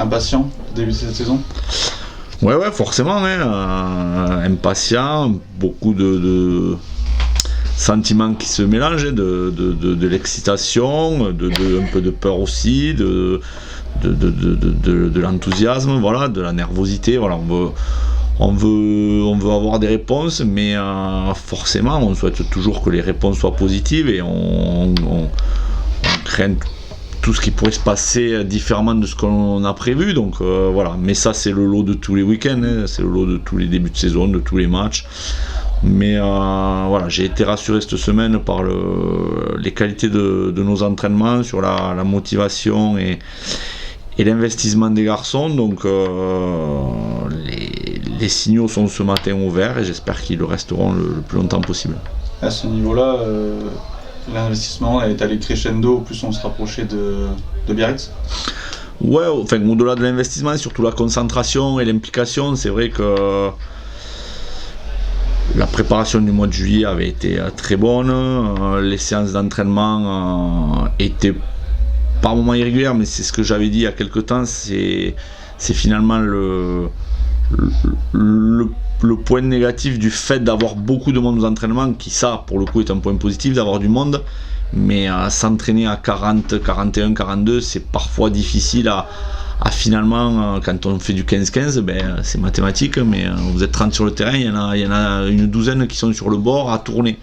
impatient de débuter cette saison? Ouais, forcément, impatient, beaucoup de sentiments qui se mélangent, de l'excitation, un peu de peur aussi, de l'enthousiasme, voilà, de la nervosité, voilà, on veut avoir des réponses, mais forcément on souhaite toujours que les réponses soient positives et on craint tout ce qui pourrait se passer différemment de ce qu'on a prévu, donc voilà, mais ça c'est le lot de tous les week-ends, c'est le lot de tous les débuts de saison, de tous les matchs, mais voilà, j'ai été rassuré cette semaine par les qualités de nos entraînements, sur la motivation et l'investissement des garçons, donc les signaux sont ce matin ouverts et j'espère qu'ils le resteront le plus longtemps possible. À ce niveau-là, l'investissement est allé crescendo, plus on se rapprochait de Biarritz? Ouais, enfin au-delà de l'investissement, surtout la concentration et l'implication, c'est vrai que la préparation du mois de juillet avait été très bonne, les séances d'entraînement étaient par moments irrégulières, mais c'est ce que j'avais dit il y a quelque temps, c'est finalement le point négatif du fait d'avoir beaucoup de monde aux entraînements, qui ça pour le coup est un point positif d'avoir du monde, mais s'entraîner à 40, 41, 42 c'est parfois difficile à finalement, quand on fait du 15-15, c'est mathématique, mais vous êtes 30 sur le terrain, il y en a une douzaine qui sont sur le bord à tourner.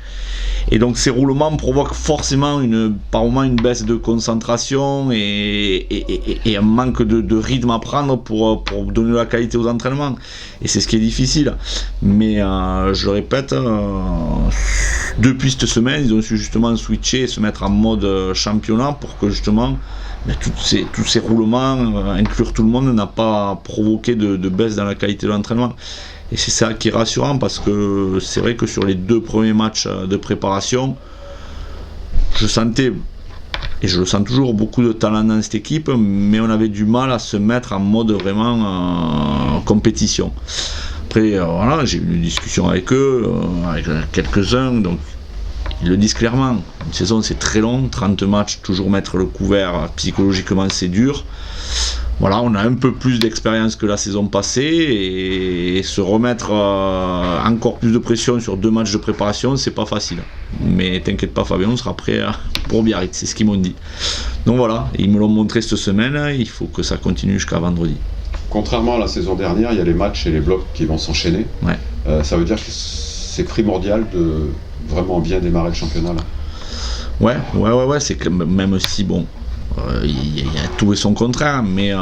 Et donc ces roulements provoquent forcément par moment une baisse de concentration et un manque de rythme à prendre pour donner de la qualité aux entraînements. Et c'est ce qui est difficile. Mais je le répète, depuis cette semaine, ils ont su justement switcher et se mettre en mode championnat pour que justement tous ces roulements, inclure tout le monde, n'a pas provoqué de baisse dans la qualité de l'entraînement. Et c'est ça qui est rassurant, parce que c'est vrai que sur les 2 premiers matchs de préparation, je sentais, et je le sens toujours, beaucoup de talent dans cette équipe, mais on avait du mal à se mettre en mode vraiment compétition. Après, voilà, j'ai eu une discussion avec eux, avec quelques-uns, donc ils le disent clairement, une saison c'est très long, 30 matchs, toujours mettre le couvert, psychologiquement c'est dur. Voilà, on a un peu plus d'expérience que la saison passée, et se remettre encore plus de pression sur 2 matchs de préparation, c'est pas facile. Mais t'inquiète pas Fabien, on sera prêt pour Biarritz, c'est ce qu'ils m'ont dit. Donc voilà, ils me l'ont montré cette semaine, il faut que ça continue jusqu'à vendredi. Contrairement à la saison dernière, il y a les matchs et les blocs qui vont s'enchaîner. Ouais. Ça veut dire que c'est primordial de vraiment bien démarrer le championnat là. Ouais, c'est que même si bon, il y a tout et son contraire, mais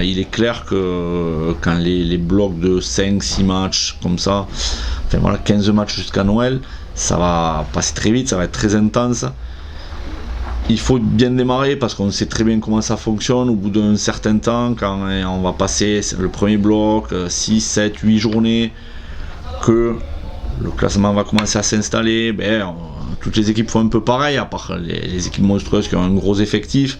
il est clair que quand les blocs de 5-6 matchs comme ça, enfin voilà, 15 matchs jusqu'à Noël, ça va passer très vite, ça va être très intense. Il faut bien démarrer parce qu'on sait très bien comment ça fonctionne au bout d'un certain temps, quand on va passer le premier bloc, 6, 7, 8 journées, que le classement va commencer à s'installer, toutes les équipes font un peu pareil, à part les équipes monstrueuses qui ont un gros effectif,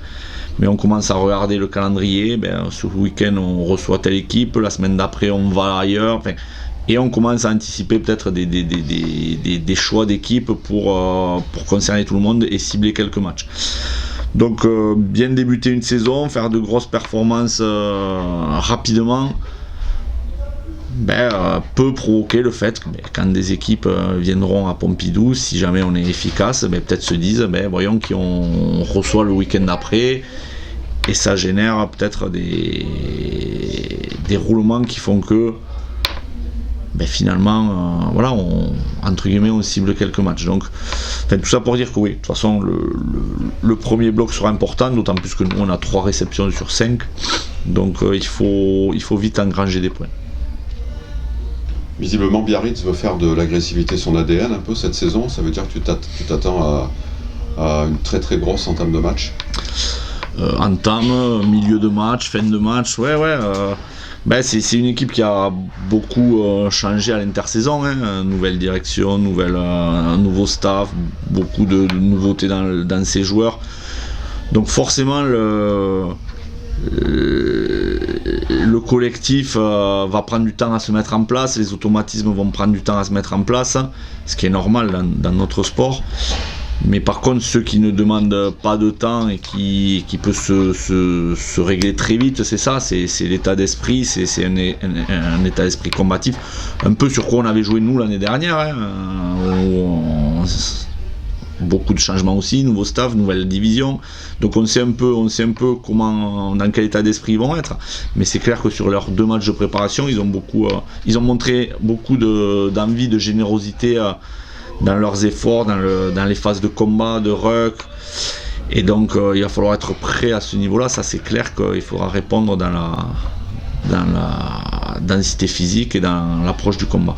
mais on commence à regarder le calendrier, ce week-end on reçoit telle équipe, la semaine d'après on va ailleurs, et on commence à anticiper peut-être des choix d'équipes pour concerner tout le monde et cibler quelques matchs. Donc bien débuter une saison, faire de grosses performances rapidement, peut provoquer le fait que quand des équipes viendront à Pompidou, si jamais on est efficace, peut-être se disent voyons qu'on reçoit le week-end d'après, et ça génère peut-être des roulements qui font que finalement voilà, entre guillemets on cible quelques matchs. Donc tout ça pour dire que oui, de toute façon le premier bloc sera important, d'autant plus que nous on a 3 réceptions sur 5, donc il faut vite engranger des points. Visiblement, Biarritz veut faire de l'agressivité son ADN un peu cette saison. Ça veut dire que tu t'attends à une très très grosse entame de match. Entame, milieu de match, fin de match, c'est une équipe qui a beaucoup changé à l'intersaison, nouvelle direction, nouveau staff, beaucoup de nouveautés dans ses joueurs. Donc forcément le collectif va prendre du temps à se mettre en place, les automatismes vont prendre du temps à se mettre en place, ce qui est normal dans notre sport. Mais par contre, ceux qui ne demandent pas de temps et qui peut se régler très vite, c'est ça, c'est l'état d'esprit, c'est un état d'esprit combatif, un peu sur quoi on avait joué nous l'année dernière, beaucoup de changements aussi, nouveau staff, nouvelle division, donc on sait un peu dans quel état d'esprit ils vont être, mais c'est clair que sur leurs 2 matchs de préparation, ils ont montré beaucoup d'envie, de générosité dans leurs efforts, dans les phases de combat, de ruck, et donc il va falloir être prêt à ce niveau-là. Ça, c'est clair qu'il faudra répondre dans la densité physique et dans l'approche du combat.